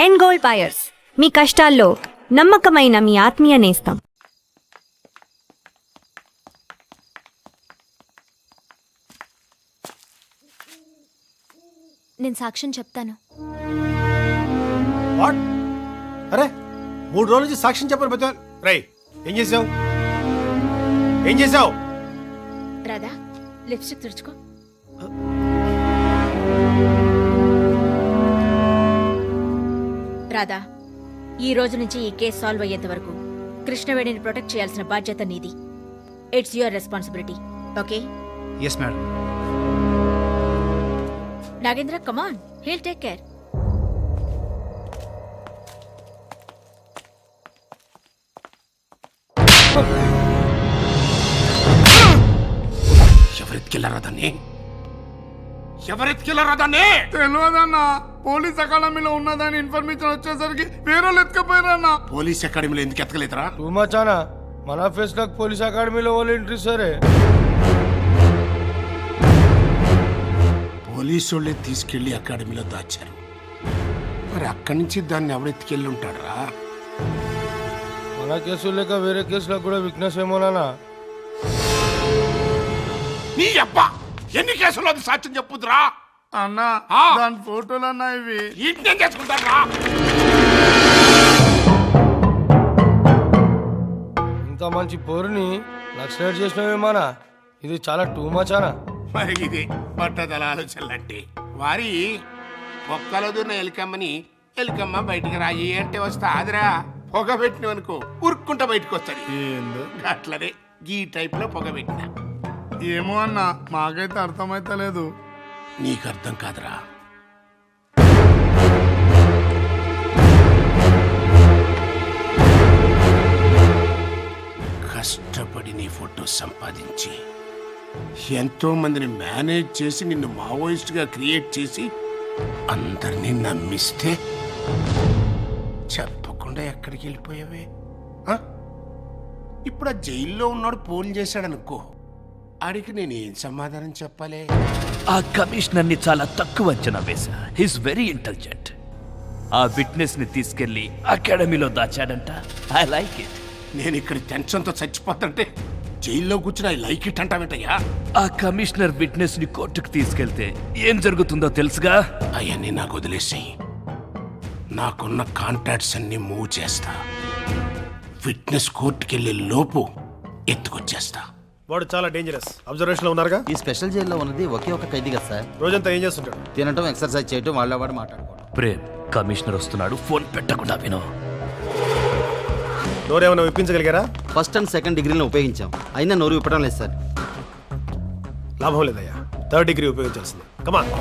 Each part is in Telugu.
ఎండ్ గోల్డ్ బయర్స్, మీ కష్టాల్లో నమ్మకమైన మీ ఆత్మీయ నేస్తం. నేను సాక్ష్యం చెప్తాను. వాట్? అరే 3 రోజుల నుంచి సాక్ష్యం చెప్పని పెద్ద రై ఏం చేసావు? రాధా, లిప్స్టిక్ తుడుచుకో. రాధా, ఈ రోజు నుంచి ఈ కేసు సాల్వ్ అయ్యేంత వరకు కృష్ణవేణిని ప్రొటెక్ట్ చేయాల్సిన బాధ్యత నీది. It's your responsibility. Okay? Yes madam. Nagendra, come on, heal take care. ఎవరెత్తుకెళ్ళారా దాన్ని? తెలియదన్నా. పోలీస్ అకాడమీలో ఉన్నదని ఇన్ఫర్మేషన్ వచ్చేసరికి వేరే ఎత్తుకపోయారన్నా. పోలీస్ అకాడమీలో ఎందుకు ఎత్తకలేదురా? టూ మచ్ అనా. మన ఫేస్ లో పోలీస్ అకాడమీలో వాలంటరీ సరే. పోలీసు వాళ్ళే తీసుకెళ్లి అకాడమీలో దాచారు. మరి అక్కడి నుంచి దాన్ని ఎవరెత్తుకెళ్ళి ఉంటాడరా? మన కేసు లేక వేరే కేసులకు కూడా వీక్నెస్ ఏమోనా? నీ అబ్బా, ఎన్ని కేసులు అది సాక్ష్యం చెప్పుదురా? అన్నా, దాని ఫోటోలు అన్నా ఇవి. ఇంకేం చేసుకుంటారా? ఇంత మంచి పోరుని నక్సలైట్ చేసినవేమానా? ఇది చాలా టూ మచ్ అనా. మరి ఇది పట్టదల ఆలోచనలంటే. వారి ఒక్కలో దూరిన ఎలికమ్మని ఎలికమ్మ బయటికి రాయి అంటే వస్తా ఆదిరా. పొగ పెట్టినవనుకో ఉరుక్కుంటా బయటకు వస్తుంది. అట్లనే ఈ టైప్ లో పొగ పెట్టినా. ఏమో అన్నా, మాకైతే అర్థమైతలేదు. నీకు అర్థం కాదురా. కష్టపడి నీ ఫోటో సంపాదించి ఎంతో మందిని మేనేజ్ చేసి నిన్ను మావోయిస్ట్ గా క్రియేట్ చేసి అందరినీ నమ్మిస్తే చెప్పకుండా ఎక్కడికి వెళ్ళిపోయావే? ఇప్పుడు ఆ జైల్లో ఉన్నాడు ఫోన్ చేశాడనుకో, ఆడికి నేను ఏం సమాధానం చెప్పాలి? ఆ కమిషనర్ ని చాలా తక్కువ అంచనా వేశా. He's very intelligent. ఆ విట్నెస్ ని తీసుకెళ్లి అకాడమీలో దాచాడంట. I like it. నేను ఇక్కడ టెన్షన్తో చచ్చిపోతుంటే జైల్లో కూర్చుని ఐ లైక్ ఇట్ అంటావేంటయ్యా? ఆ కమిషనర్ విట్నెస్ ని కోర్టుకు తీసుకెళ్తే ఏం జరుగుతుందో తెలుసుగా? అవన్నీ నాకు వదిలేసాయి. నాకున్న కాంటాక్ట్స్ అన్ని మూవ్ చేస్తా. విట్నెస్ కోర్టుకెళ్ళే లోపు ఎత్తుకొచ్చేస్తా. వాడు చాలా డేంజరస్. అబ్జర్వేషన్ లో ఉన్నారుగా. ఈ స్పెషల్ జైల్లో ఉన్నది ఒకే ఒక ఖైదీ కదా సార్. రోజంతా ఏం చేస్తుంటాడు? తినటం, ఎక్సర్సైజ్ చేయటం, వాళ్ళ మాట్లాడుకోవడం. ప్రేమ్, కమిషనర్ వస్తున్నాడు, ఫోన్ పెట్టకుండా విను. నోరేమైనా విప్పించగలిగారా? ఫస్ట్ అండ్ సెకండ్ డిగ్రీలను ఉపయోగించాం, అయినా నోరు విప్పడం లేదు సార్. లాభం లేదయ్యా, 3rd డిగ్రీ ఉపయోగించాల్సింది. Come on.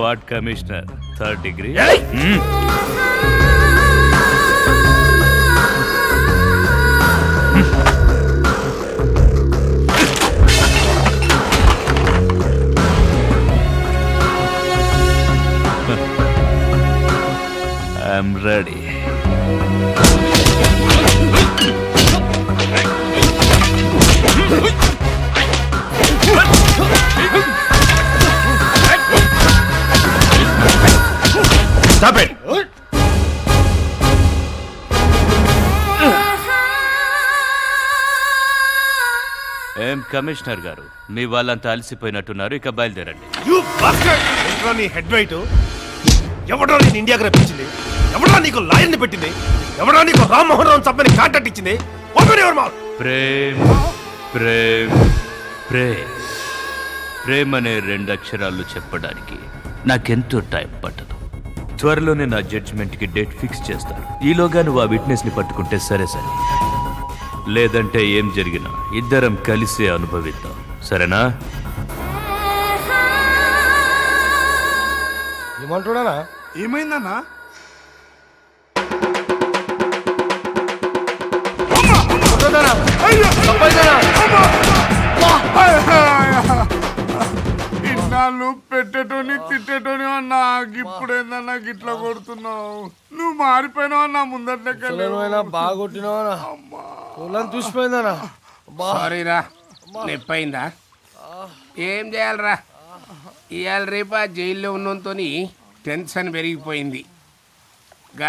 What commissioner, 3rd degree? I'm ready. Stop it. ఏం కమిషనర్ గారు, మీ వాళ్ళంతా అలసిపోయినట్టున్నారు, ఇక బయలుదేరండి. You bastard! ఏంట్రా నీ హెడ్ వెయిట్? ఎవడో నేను ఇండియాకి రప్పించింది? ఎవడో నీకు లాయర్ని పెట్టింది? ఎవడో నీకు రామ్మోహన్ రావు చంపని కాంటాక్ట్ ఇచ్చింది? Open your mouth. Prem, Prem, Prem. Prem అనే 2 అక్షరాలు చెప్పడానికి నాకెంతో టైం పట్టదు. త్వరలోనే నా జడ్జిమెంట్కి డేట్ ఫిక్స్ చేస్తారు. ఈలోగా నువ్వు ఆ విట్నెస్ ని పట్టుకుంటే సరే సరే, లేదంటే ఏం జరిగినా ఇద్దరం కలిసే అనుభవిద్దాం. సరేనా? ఏమంటున్నానా? ఏమైందన్నా? ఇన్నాళ్ళు పెట్టేటోని తిట్టేటోని అన్నా ఇప్పుడేందన్నా గిట్లా కొడుతున్నావు. నువ్వు మారిపోయినావు అన్నా ముందట్లెక్క బాగా కొట్టినావా పొలం చూసిపోయిందనా సారీరా నొప్పైందా? ఏం చేయాలరా, ఇవాళ రేపు ఆ జైల్లో ఉన్నంతో టెన్షన్ పెరిగిపోయింది.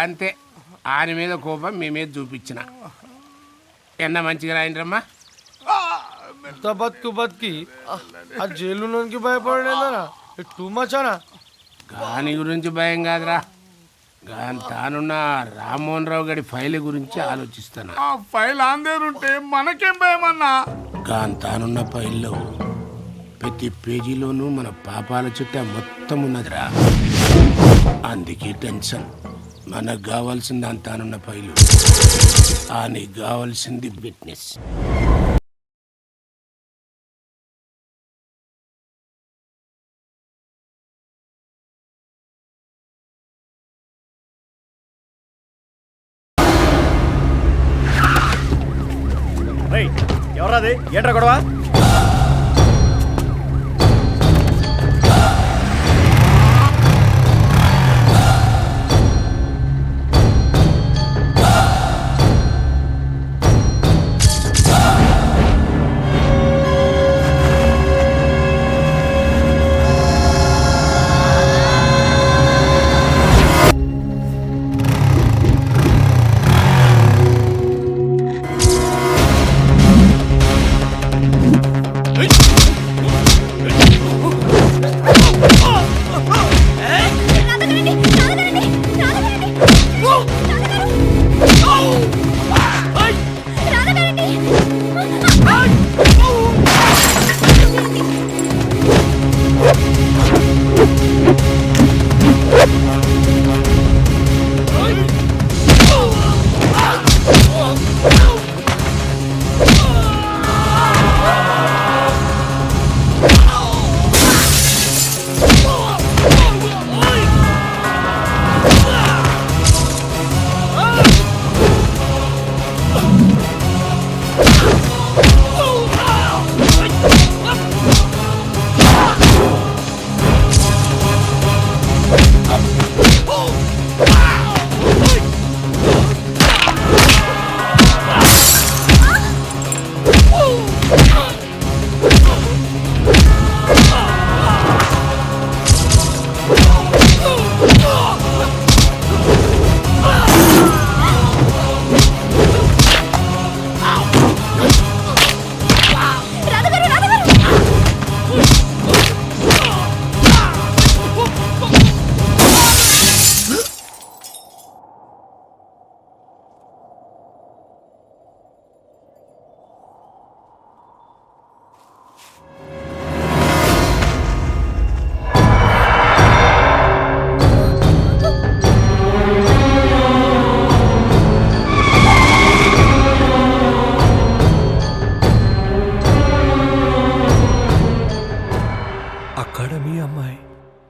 అంతే, ఆయన మీద కోపం మీ మీద చూపించిన. ఎన్న మంచిగా రాయండిరమ్మా. బతికి ఆ జైలుకి భయపడేందనా టూ మచ్ అనా. దాని గురించి భయం కాదురా, తానున్న రామ్మోహన్ రావు గారి ఫైల్ గురించి ఆలోచిస్తాను. ఆ ఫైల్ ఆందేరుంటే మనకేం భయమన్నా. తానున్న ఫైల్లో ప్రతి పేజీలోనూ మన పాపాల చుట్టూ మొత్తం ఉన్నదిరా. అందుకే టెన్షన్. మనకు కావాల్సింది తానున్న ఫైలు, నీకు కావాల్సింది విట్నెస్. ఎవరాది? ఏంట్రా గొడవ?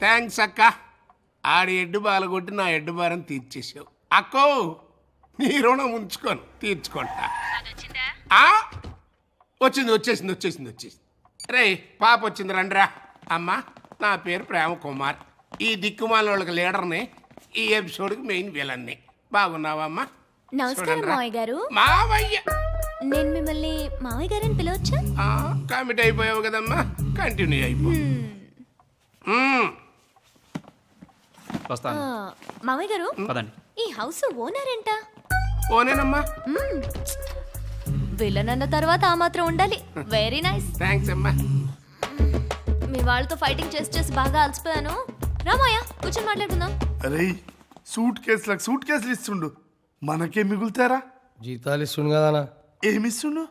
థ్యాంక్స్ అక్క. ఆడి ఎడ్డు బాల కొట్టి నా ఎడ్డు భారం తీర్చేసావు. అక్కో, నీ రుణం ఉంచుకోను, తీర్చుకుంటా. వచ్చేసింది. రే పాప వచ్చింది, రండిరా. అమ్మా, నా పేరు ప్రేమ కుమార్. ఈ దిక్కుమాల వాళ్ళకి లీడర్ని, ఈ ఎపిసోడ్కి మెయిన్ విలన్ని. బాగున్నావా అమ్మా? నమస్కారం మావయ్య గారు. మావయ్య, నేను మిమ్మల్ని మావయ్య గారని పిలవచ్చా? కమిట్ అయిపోయావు కదమ్మా, కంటిన్యూ అయిపో. మావయ్య గారు, ఈ హౌస్ ఓనర్ ఏంటా? ఓనేనమ్మా. విలన్ అన్న తర్వాత ఆ మాత్రం ఉండాలి. Very nice. థ్యాంక్స్ అమ్మా. మీ వాళ్ళతో ఫైటింగ్ చేసి బాగా అలసిపోయాను. రామాయ, కూర్చొని మాట్లాడుకుందాం. అరే, సూట్ కేసులు ఇస్తుండు, మనకేం మిగులుతారా? జీతాలు ఇస్తుండు కదనా. ఏమిస్తుండు?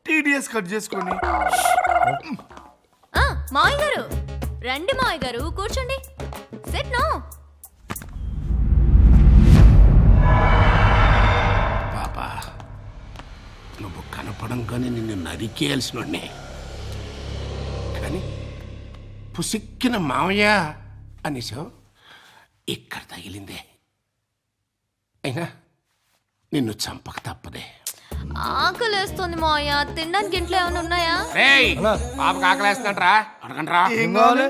టీడీఎస్ కట్ చేసుకొని. మావయ్య గారు రండి. మావయ్య గారు కూర్చోండి. Set no. పాపా, నువ్వు కనపడం కానీ నిన్ను నరికేయాల్సిన కానీ పుసిక్కిన మావయ్య అనేసావు, ఇక్కడ తగిలిందే. అయినా నిన్ను చంపక తప్పదే. ఆకలేస్తుంది మావయ్య, తినడానికి ఇంట్లో ఏమైనా ఉన్నాయా? పాపకు ఆకలేస్తుందంటరా, అడగండ్రా. ఏం కావాలి?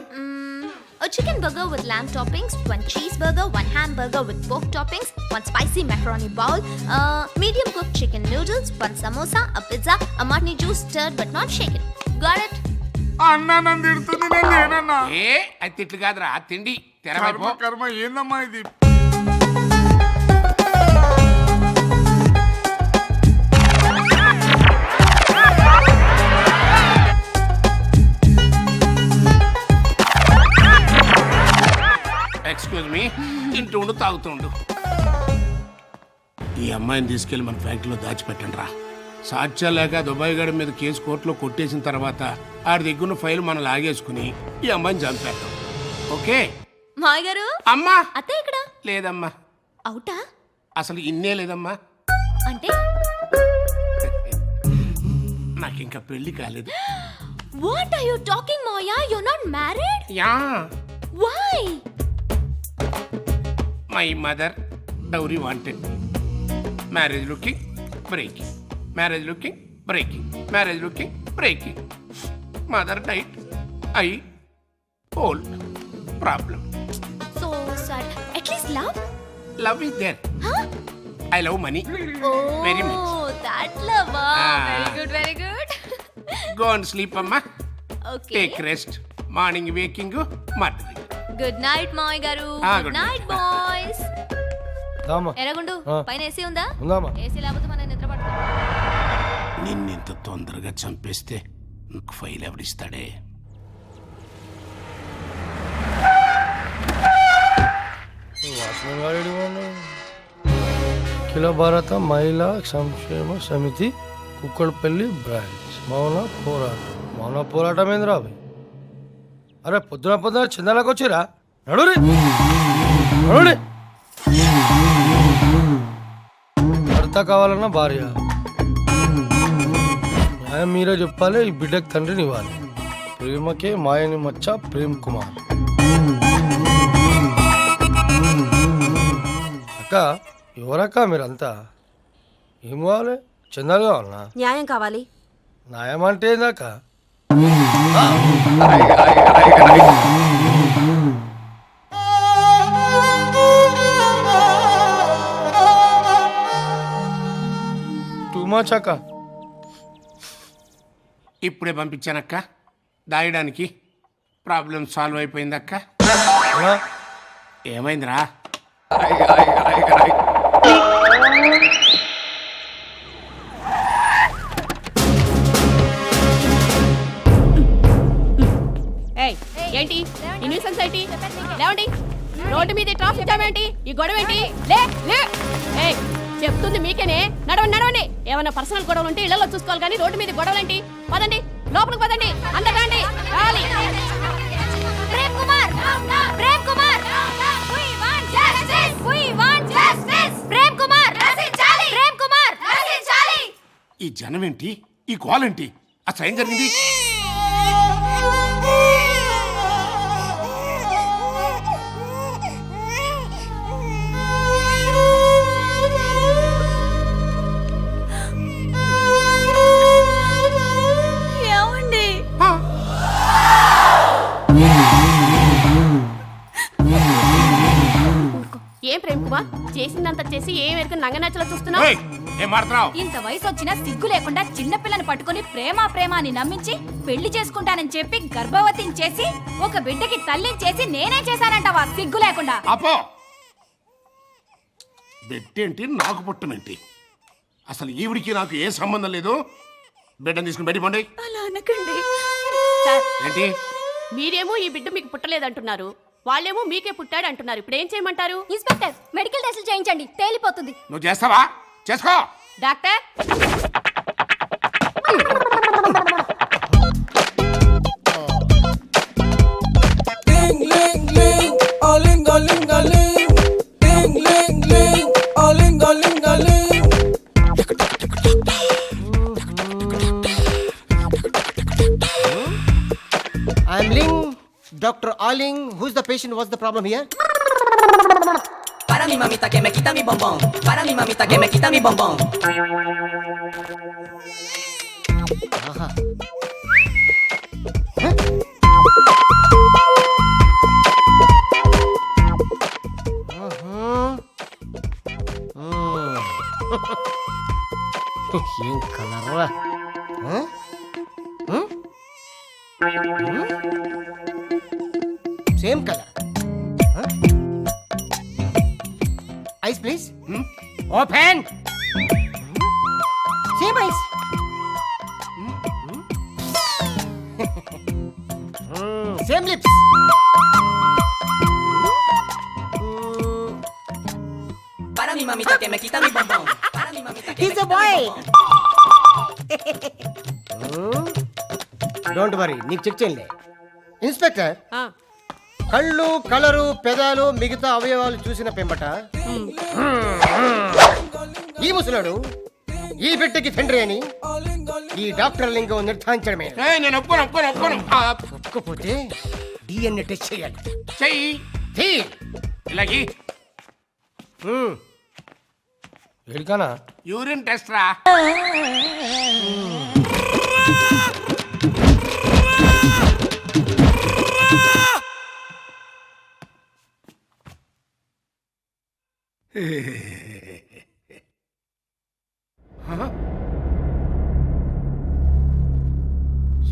a chicken burger with lamb toppings, 1 cheeseburger, 1 hamburger with pork toppings, 1 spicy macaroni bowl, medium cooked chicken noodles, 1 samosa, a pizza, a martini juice stirred but not shaken. Got it? అన్నా నన్ను తిడుతుంది, నేను లేనన్నా. ఏ అది తిట్లు కాదురా తిండి తెరవైపో. కర్మ కర్మ ఏందమ్మా ఇది? ఎక్స్క్యూజ్ మీ, తింటుండు తాగుతుండు. ఈ అమ్మాయిని తీసుకెళ్లి మన ఫ్యాక్టరీలో దాచిపెట్టండి రా. సాక్ష్యాలు లేక దుబాయ్ గడి మీద కేసు కోర్టులో కొట్టేసిన తర్వాత ఆడి దగ్గర ఫైల్ మనం లాగేసుకుని ఈ అమ్మాయిని చంపేద్దాం. ఓకే? మాయ గారు, అమ్మా అత్తయ్య ఇక్కడ లేదమ్మా, అవుటా? అసలు ఇన్నే లేదమ్మా. అంటే నాకు ఇంకా పెళ్లి కాలేదు. what are you talking, Maya? You're not married? Yeah, Why? My mother dowry wanted. Marriage looking breaking, marriage looking breaking, marriage looking breaking. Mother died, I old. Problem. So sad. At least love? Love is there. Huh? I love money Oh, Very much. that love. Ah. Very good, very good. Go and sleep అమ్మా. Okay. Take rest. Morning waking murdering. Good night, Moy garu. Ah, Good good night, night. boys. దామా ఎరగుండు, Ah. పైన ఏసీ ఉందా? ఉందామా? ఏసీ లేకపోతే మన నిద్ర పడుతుంది. నిన్నెంత తొందరగా చంపేస్తే నాకు ఫైల్ ఎవరిస్తాడే? వాచ్మెన్ గారు అఖిల భారత మహిళా సంక్షేమ సమితి కుక్కడపల్లి బ్రాంచ్ మౌన పోరాటం ఏందిరా అవి? అరే పొద్దున చందాలకు వచ్చిరా? నడురి నడురి. భర్త కావాలన్నా భార్య, న్యాయం మీరే చెప్పాలి. ఈ బిడ్డకు తండ్రిని ఇవ్వాలి. ప్రేమకే మాయని మచ్చ ప్రేమ్ కుమార్. అక్క, ఎవరక్క మీరంతా? ఏం కావాలి? చందాలు కావాలన్నా? న్యాయం కావాలి. న్యాయం అంటే ఏందాక? టూ మచ్ అక్క. ఇప్పుడే పంపించానక్క దాయడానికి. Problem solve అయిపోయిందక్క. అన్నా, ఏమైందిరా? ఏంటి ఈ న్యూసెన్స్ ఏంటి? లేవండి, రోడ్డు మీద ట్రాఫిక్ జామ్ ఏంటి? ఈ గొడవ ఏంటి? లే లే. ఏయ్, చెప్తుంది మీకేనే. నడవండి నడవండి. ఏమైనా పర్సనల్ గొడవలు ఉంటే ఇళ్లలో చూసుకోవాలి, కానీ రోడ్డు మీద గొడవలు ఏంటి? పదండి లోపలికి పదండి. అందరు రండి. రావాలి. Prem Kumar, Prem Kumar, we want justice, we want justice. Prem Kumar, రచించాలి. Prem Kumar, రచించాలి. ఈ జనం ఏంటి? ఈ గోల్ ఏంటి? అసలు ఏం జరిగింది? ఏమండి? ఏం ప్రేమ్ కుమార్, చేసిందంతా చేసి ఏం ఎరుక నంగనాచలో చూస్తున్నావు? ఏయ్, ఏం మాట్లాడుతున్నావ్? ఇంత వయసు వచ్చినా సిగ్గు లేకుండా చిన్నపిల్లని పట్టుకుని ప్రేమ అని నమ్మించి పెళ్లి చేసుకుంటానని చెప్పి గర్భవతిని చేసి ఒక బిడ్డకి తల్లిని చేసి నేనే చేశానంటావా? సిగ్గు లేకుండా. అపో బెట్టేంటి, నాకు పుట్టమేంటి? అసలు ఈవిడికి నాకు ఏ సంబంధం లేదు. బిడ్డను తీసుకుని బయట పండి. అలా అనకండి. ఏంటి? మీరేమో ఈ బిడ్డ మీకు పుట్టలేదంటున్నారు, వాళ్ళేమో మీకే పుట్టాడు అంటున్నారు. ఇప్పుడు ఏం చేయమంటారు? ఇన్స్పెక్టర్, మెడికల్ టెస్టులు చేయించండి, తేలిపోతుంది. నువ్వు చేస్తావా? చేసుకో. Doctor, I'm Ling, Dr. Aling. Who's the patient? What's the problem here? Para mi mamita que me quita mi bombón. Para mi mamita que me quita mi bombón. Huh? ఏం కలర్రా same colour eyes please open same eyes same lips Para mi mamita que me quita mi bombón. Para mi mamita que me He's a quita boy. mi bombón. Don't worry నీకు చెక్ చేయలే ఇన్స్పెక్టర్ ఆ, కళ్ళు కలరు పెదాలు మిగతా అవయవాలు చూసిన పెంబట ఈ ముసలాడు ఈ బిడ్డకి తండ్రి అని ఈ డాక్టర్ లింగం నిర్ధారించడమే. నేను ఒప్పుకోను. ఒప్పుకోపోతే డిఎన్ఏ టెస్ట్ చేయాలి. చెయ్యి తీ. ఇలాగి ఏడికానా యూరిన్ టెస్ట్ రా.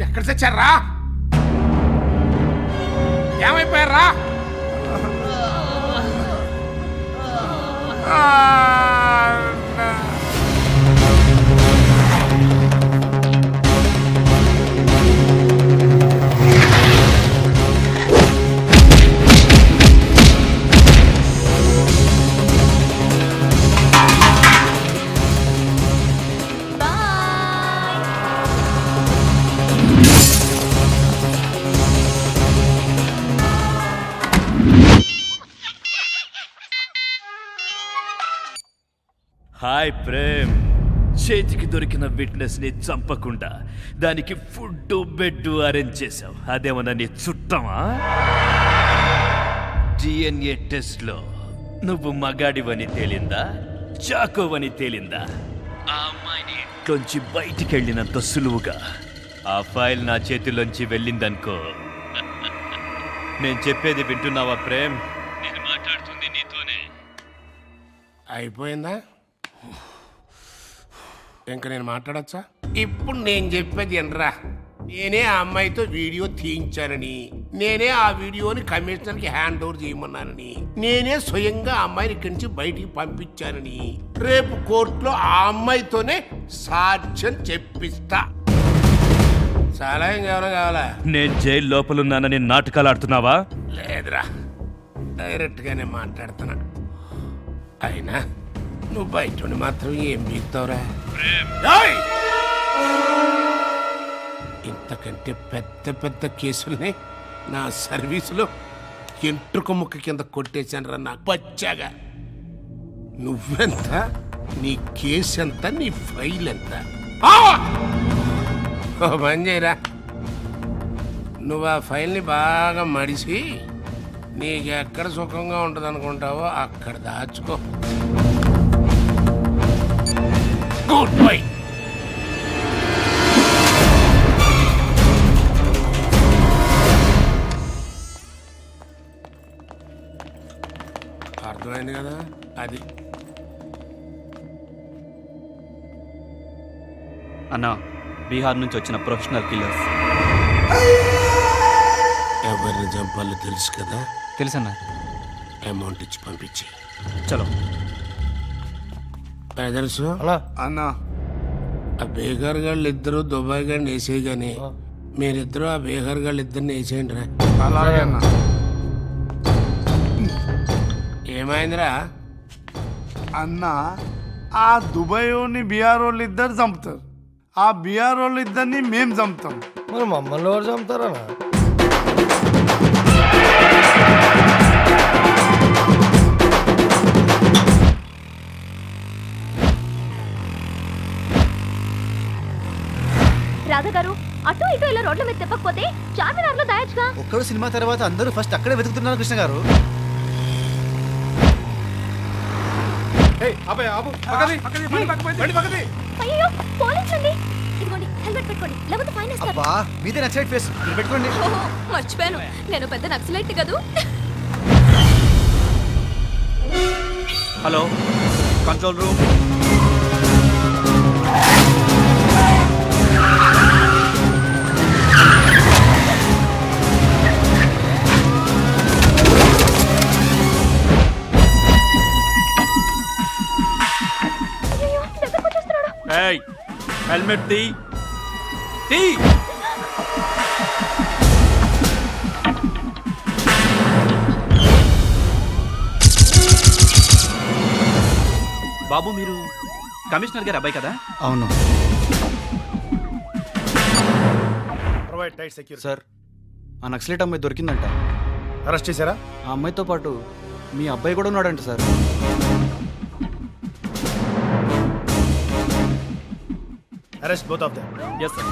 ఎక్కడ తెచ్చారా? ఏమైపోయారా? హాయ్ ప్రేమ్, చేతికి దొరికిన విట్నెస్ ని చంపకుండా దానికి ఫుడ్ బెడ్ అరేంజ్ చేసావు. అదేమన్నా నీ చుట్టమా? డిఎన్ఏ టెస్ట్ లో నువ్వు మగాడివని తేలిందా, చాకోవని తేలిందా? ఆ అమ్మాయిని ఇంట్లోంచి బయటికి వెళ్ళినంత సులువుగా ఆ ఫైల్ నా చేతిలోంచి వెళ్ళిందనుకో. నేను చెప్పేది వింటున్నావా ప్రేమ్? నేను మాట్లాడుతుంది నీతోనే. అయిపోయిందా? ఇంకా నేను మాట్లాడచ్చా? ఇప్పుడు నేను చెప్పేది ఎనరా. నేనే ఆ అమ్మాయితో వీడియో తీయించానని, నేనే ఆ వీడియోని కమిషనర్కి హ్యాండ్ ఓవర్ చేయమన్నానని, నేనే స్వయంగా ఆ అమ్మాయిని ఇక్కడి నుంచి బయటికి పంపించానని రేపు కోర్టులో ఆ అమ్మాయితోనే సాక్ష్యం చెప్పిస్తా. చాలా ఇంకెవరో కావాలా? నేను జైలు లోపలున్నానని నాటకాలు ఆడుతున్నావా? లేదురా, డైరెక్ట్గానే మాట్లాడుతున్నా. అయినా నువ్వు బయట మాత్రం ఏం బీగుతావురా? ఇంతకంటే పెద్ద పెద్ద కేసుల్ని నా సర్వీసులో ఎంట్రుక ముక్క కింద కొట్టేశాను రా. నాకు పచ్చాగా నువ్వెంత, నీ కేసు ఎంత, నీ ఫైల్ ఎంత? పని చేయరా, నువ్వు ఆ ఫైల్ని బాగా మడిసి నీకు ఎక్కడ సుఖంగా ఉంటుంది అనుకుంటావో అక్కడ దాచుకో. Good bye. అర్థమైంది కదా? అది అన్నా, బీహార్ నుంచి వచ్చిన ప్రొఫెషనల్ కిల్లర్స్. ఎవరిని చంపాలో తెలుసు కదా? తెలుసన్నా. అమౌంట్ ఇచ్చి పంపించి. చలో. తెలుసు అన్నా, ఆ బీహార్ గాళ్ళు ఇద్దరు దుబాయ్ గాడిని వేసేయి కానీ మీరిద్దరు ఆ బీహార్ గాళ్ళు ఇద్దరిని వేసేయండి రా. అలాగే అన్నా. ఏమైందిరా? అన్నా, ఆ దుబాయ్ వాళ్ళని బీహార్ వాళ్ళు ఇద్దరు చంపుతారు, ఆ బీహార్ వాళ్ళు ఇద్దరిని మేము చంపుతాం. మరి మమ్మల్ని ఎవరు చంపుతారన్నా? రాధా గారు, అటు ఇటు ఇలా రోడ్ల మీద తిప్పకపోతే చార్మినార్ లో దాయచ్చుగా. ఒక్కడు సినిమా తర్వాత అందరూ ఫస్ట్ అక్కడే వెతుకుతున్నారు కృష్ణ గారు. అయ్యో, పోలీసులండి. ఇదిగోండి, హెల్మెట్ పెట్టుకోండి, లేకపోతే ఫైన్ వేస్తారు. అబ్బా, మీదే నక్సలైట్ ఫేస్, మీరు పెట్టుకోండి. ఓహో, మర్చిపోయాను, నేను పెద్ద నక్సలైట్ కదూ. Hello, control room. హెల్మెట్ తీ తీ. బాబు మీరు కమిషనర్ గారి అబ్బాయి కదా? అవును ప్రొవైడ్ టైట్ సెక్యూరిటీ. సార్, ఆ నక్సలైట్ అమ్మాయి దొరికిందంట. అరెస్ట్ చేశారా? ఆ అమ్మాయితో పాటు మీ అబ్బాయి కూడా ఉన్నాడంట sir. Arrest both of them. Yes sir.